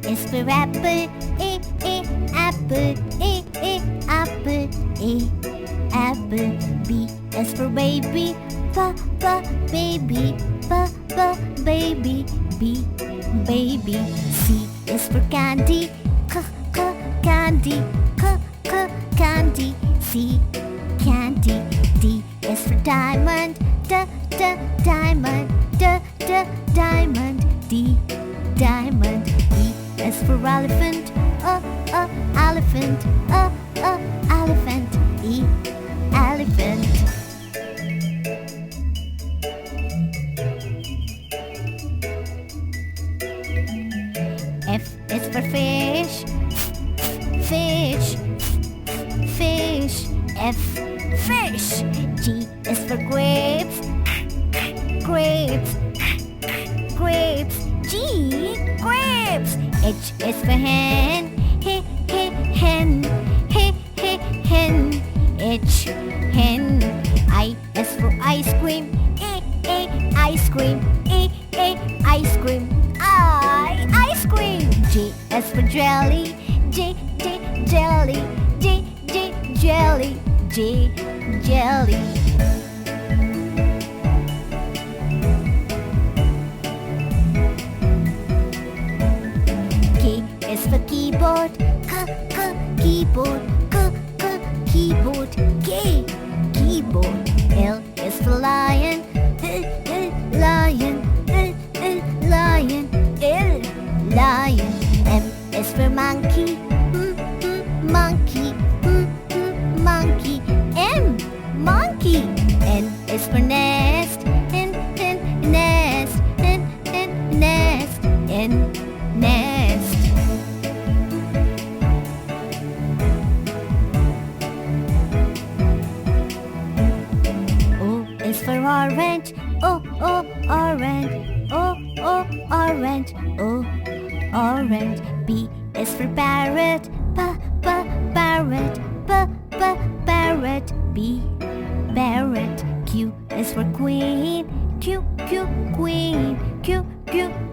is for apple, apple, apple, apple. B is for baby, baby, baby, B, baby. C is for candy, candy, candy, C, candy. D is for diamond, diamond, diamond, D, diamond. E is for elephant, elephant, elephant, E, elephant. F is for fish, fish, fish, F, fish. G is for grapes, grapes, grapes, G, grapes. H is for hen, hen, hen, H, hen. I is for ice cream, ice cream, ice cream, ice cream. J is for jelly, jelly, jelly, J, jelly. K is for keyboard, keyboard, keyboard, K, keyboard. L is for lion, lion, lion, L, lion. M is for monkey, monkey, monkey, M, monkey. N is for nest, nest, nest, N, nest. O is for orange, orange, orange, orange. B is for parrot, parrot, parrot, B, parrot. Q is for queen, queen,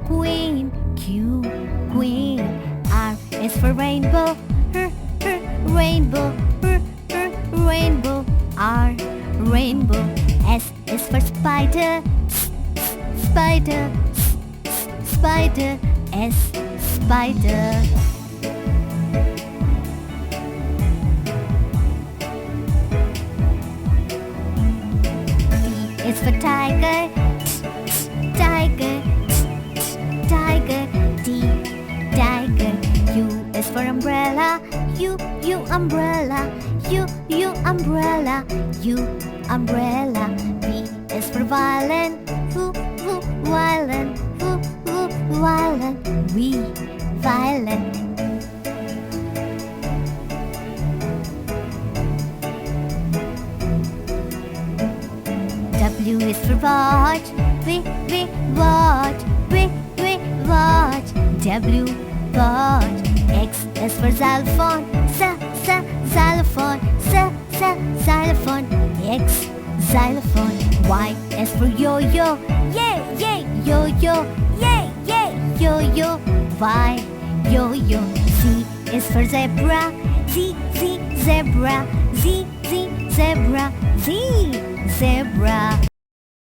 queen, Q, queen. R is for rainbow, rainbow, rainbow, R, rainbow. S is for spider, spider, spider, S, spider. T is for tiger, tiger, tiger, T, tiger. U is for umbrella, U, umbrella, U, umbrella, U, umbrella. V is for violin, violin, violin, V, violin. W is for watch, watch, watch, W, watch. X is for xylophone, xylophone, xylophone, X, xylophone. Y is for yo-yo, yo-yo, yo-yo, Y, yo-yo. Z is for zebra, zebra, zebra, Z, zebra.